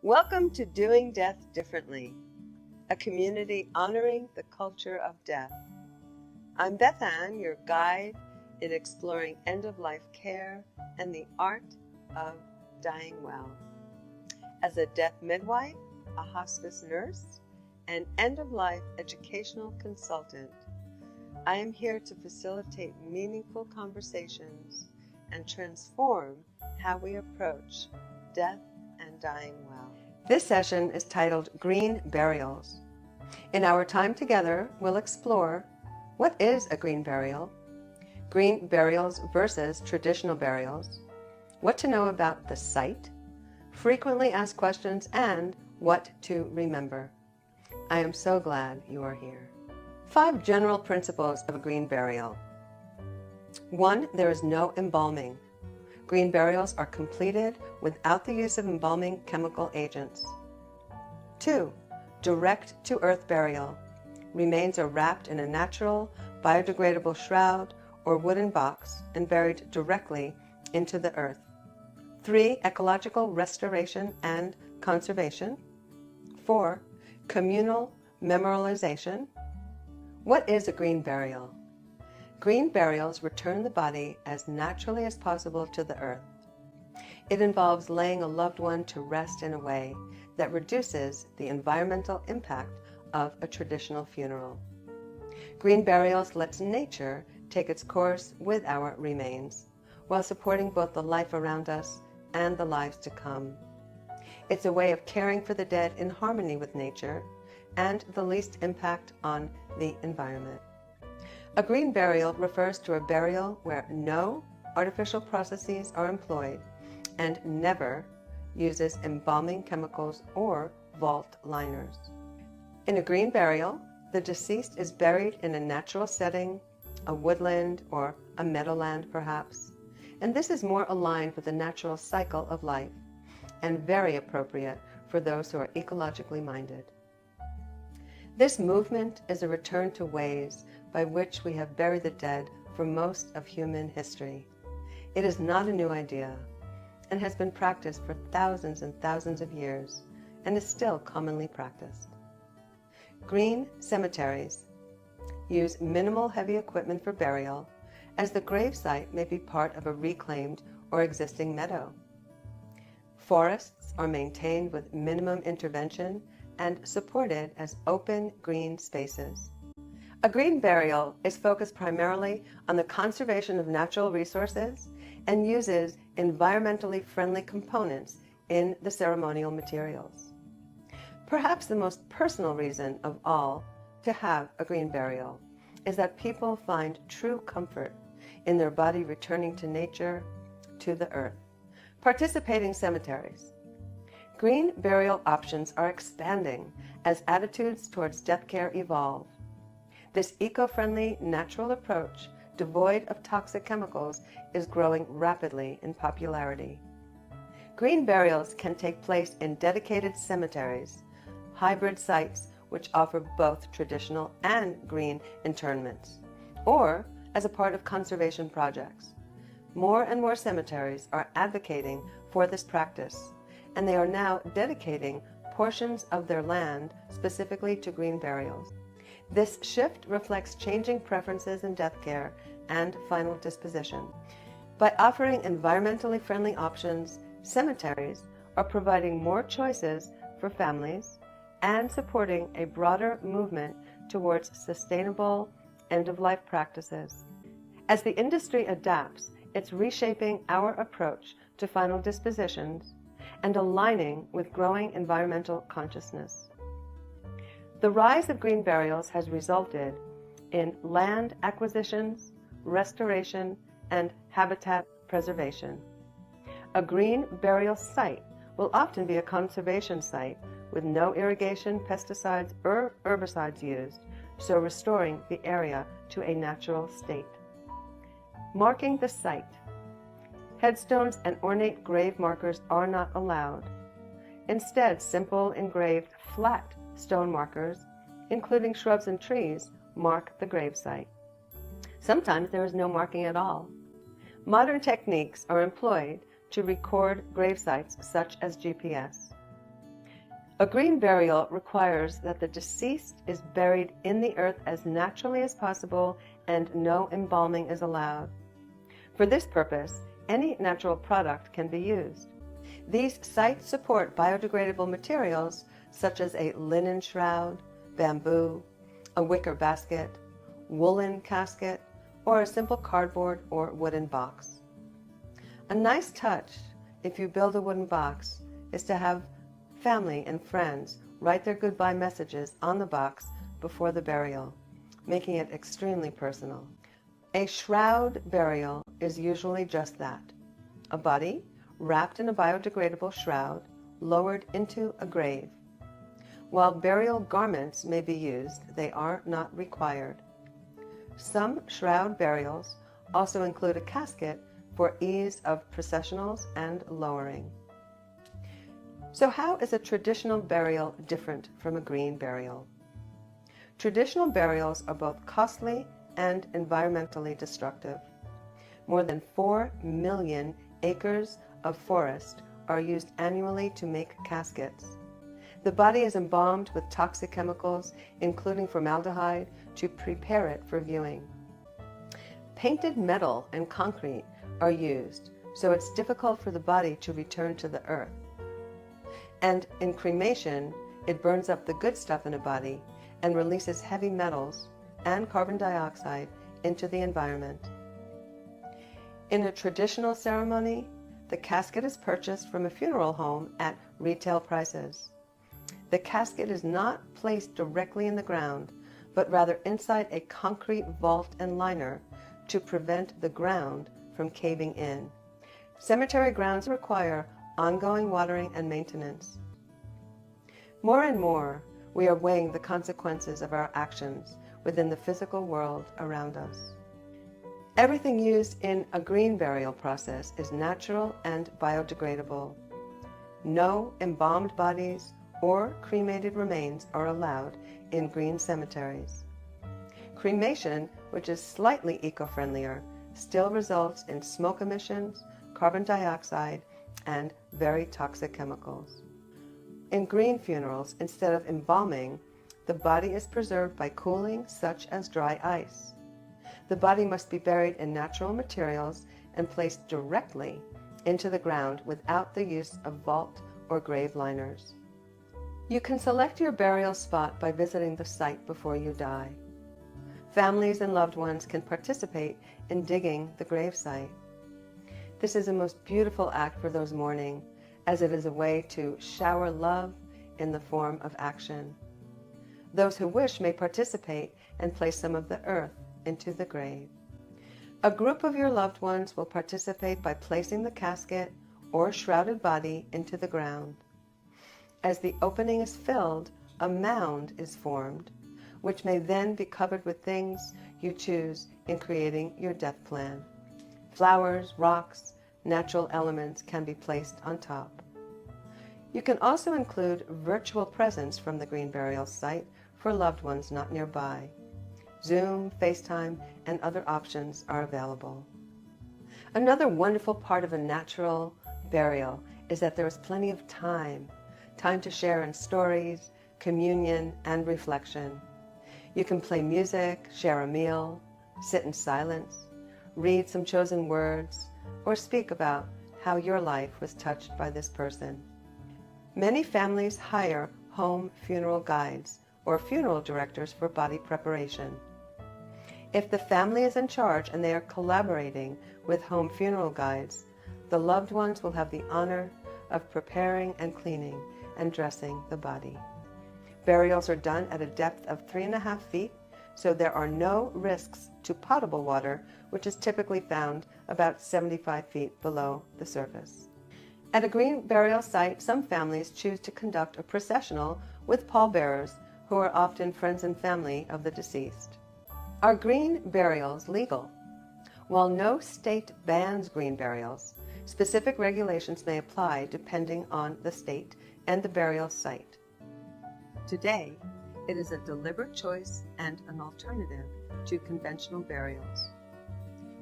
Welcome to Doing Death Differently, a community honoring the culture of death. I'm Bethann, your guide in exploring end-of-life care and the art of dying well. As a death midwife, a hospice nurse, and end-of-life educational consultant, I am here to facilitate meaningful conversations and transform how we approach death and dying well. This session is titled Green Burials. In our time together, we'll explore what is a green burial, green burials versus traditional burials, what to know about the site, frequently asked questions, and what to remember. I am so glad you are here. 5 general principles of a green burial. 1. There is no embalming. Green burials are completed without the use of embalming chemical agents. 2. Direct to earth burial. Remains are wrapped in a natural, biodegradable shroud or wooden box and buried directly into the earth. 3. Ecological restoration and conservation. 4. Communal memorialization. What is a green burial? Green burials return the body as naturally as possible to the earth. It involves laying a loved one to rest in a way that reduces the environmental impact of a traditional funeral. Green burials lets nature take its course with our remains, while supporting both the life around us and the lives to come. It's a way of caring for the dead in harmony with nature and the least impact on the environment. A green burial refers to a burial where no artificial processes are employed and never uses embalming chemicals or vault liners. In a green burial, the deceased is buried in a natural setting, a woodland or a meadowland perhaps, and this is more aligned with the natural cycle of life and very appropriate for those who are ecologically minded. This movement is a return to ways by which we have buried the dead for most of human history. It is not a new idea and has been practiced for thousands and thousands of years and is still commonly practiced. Green cemeteries use minimal heavy equipment for burial, as the gravesite may be part of a reclaimed or existing meadow. Forests are maintained with minimum intervention and supported as open green spaces. A green burial is focused primarily on the conservation of natural resources and uses environmentally friendly components in the ceremonial materials. Perhaps the most personal reason of all to have a green burial is that people find true comfort in their body returning to nature, to the earth. Participating cemeteries. Green burial options are expanding as attitudes towards death care evolve. This eco-friendly, natural approach, devoid of toxic chemicals, is growing rapidly in popularity. Green burials can take place in dedicated cemeteries, hybrid sites which offer both traditional and green interments, or as a part of conservation projects. More and more cemeteries are advocating for this practice, and they are now dedicating portions of their land specifically to green burials. This shift reflects changing preferences in death care and final disposition. By offering environmentally friendly options, cemeteries are providing more choices for families and supporting a broader movement towards sustainable end-of-life practices. As the industry adapts, it's reshaping our approach to final dispositions and aligning with growing environmental consciousness. The rise of green burials has resulted in land acquisitions, restoration, and habitat preservation. A green burial site will often be a conservation site with no irrigation, pesticides, or herbicides used, so restoring the area to a natural state. Marking the site. Headstones and ornate grave markers are not allowed. Instead, simple engraved flat stone markers, including shrubs and trees, mark the gravesite. Sometimes there is no marking at all. Modern techniques are employed to record gravesites such as GPS. A green burial requires that the deceased is buried in the earth as naturally as possible and no embalming is allowed. For this purpose, any natural product can be used. These sites support biodegradable materials such as a linen shroud, bamboo, a wicker basket, woolen casket, or a simple cardboard or wooden box. A nice touch, if you build a wooden box, is to have family and friends write their goodbye messages on the box before the burial, making it extremely personal. A shroud burial is usually just that, a body wrapped in a biodegradable shroud, lowered into a grave. While burial garments may be used, they are not required. Some shroud burials also include a casket for ease of processionals and lowering. So how is a traditional burial different from a green burial? Traditional burials are both costly and environmentally destructive. More than 4 million acres of forest are used annually to make caskets. The body is embalmed with toxic chemicals, including formaldehyde, to prepare it for viewing. Painted metal and concrete are used, so it's difficult for the body to return to the earth. And in cremation, it burns up the good stuff in a body and releases heavy metals and carbon dioxide into the environment. In a traditional ceremony, the casket is purchased from a funeral home at retail prices. The casket is not placed directly in the ground, but rather inside a concrete vault and liner to prevent the ground from caving in. Cemetery grounds require ongoing watering and maintenance. More and more, we are weighing the consequences of our actions within the physical world around us. Everything used in a green burial process is natural and biodegradable. No embalmed bodies or cremated remains are allowed in green cemeteries. Cremation, which is slightly eco-friendlier, still results in smoke emissions, carbon dioxide, and very toxic chemicals. In green funerals, instead of embalming, the body is preserved by cooling, such as dry ice. The body must be buried in natural materials and placed directly into the ground without the use of vault or grave liners. You can select your burial spot by visiting the site before you die. Families and loved ones can participate in digging the gravesite. This is a most beautiful act for those mourning, as it is a way to shower love in the form of action. Those who wish may participate and place some of the earth into the grave. A group of your loved ones will participate by placing the casket or shrouded body into the ground. As the opening is filled, a mound is formed, which may then be covered with things you choose in creating your death plan. Flowers, rocks, natural elements can be placed on top. You can also include virtual presence from the green burial site for loved ones not nearby. Zoom, FaceTime, and other options are available. Another wonderful part of a natural burial is that there is plenty of time to share in stories, communion, and reflection. You can play music, share a meal, sit in silence, read some chosen words, or speak about how your life was touched by this person. Many families hire home funeral guides or funeral directors for body preparation. If the family is in charge and they are collaborating with home funeral guides, the loved ones will have the honor of preparing and cleaning and dressing the body. Burials are done at a depth of 3.5 feet, so there are no risks to potable water, which is typically found about 75 feet below the surface. At a green burial site, some families choose to conduct a processional with pallbearers, who are often friends and family of the deceased. Are green burials legal? While no state bans green burials, specific regulations may apply depending on the state and the burial site. Today, it is a deliberate choice and an alternative to conventional burials.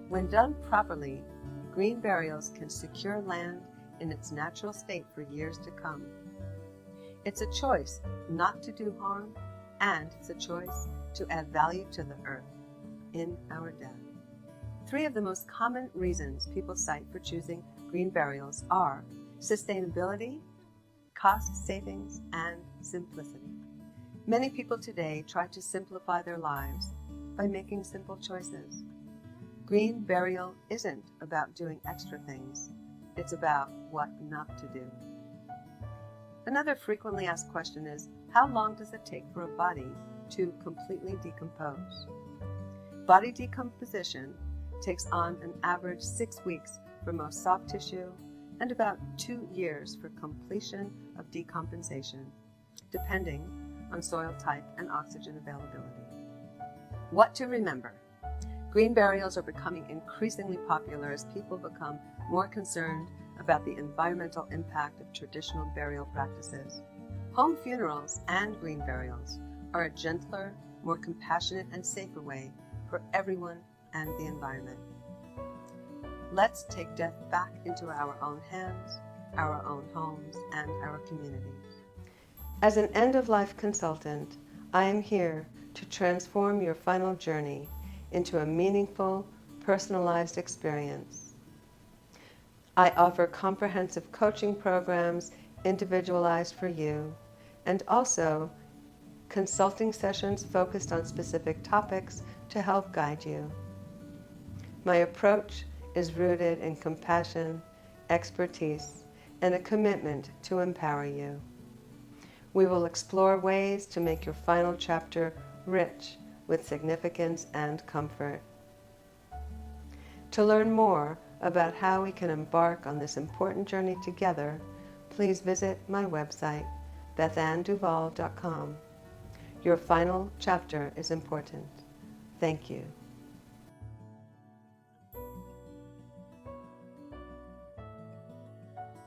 When done properly, green burials can secure land in its natural state for years to come. It's a choice not to do harm, and it's a choice to add value to the earth in our death. 3 of the most common reasons people cite for choosing green burials are sustainability, cost savings, and simplicity. Many people today try to simplify their lives by making simple choices. Green burial isn't about doing extra things. It's about what not to do. Another frequently asked question is, how long does it take for a body to completely decompose? Body decomposition takes on an average 6 weeks for most soft tissue and about 2 years for completion of decompensation, depending on soil type and oxygen availability. What to remember? Green burials are becoming increasingly popular as people become more concerned about the environmental impact of traditional burial practices. Home funerals and green burials are a gentler, more compassionate, and safer way for everyone and the environment. Let's take death back into our own hands, our own homes, and our communities. As an end-of-life consultant, I am here to transform your final journey into a meaningful, personalized experience. I offer comprehensive coaching programs individualized for you, and also consulting sessions focused on specific topics to help guide you. My approach is rooted in compassion, expertise, and a commitment to empower you. We will explore ways to make your final chapter rich with significance and comfort. To learn more about how we can embark on this important journey together, please visit my website, bethanduval.com. Your final chapter is important. Thank you.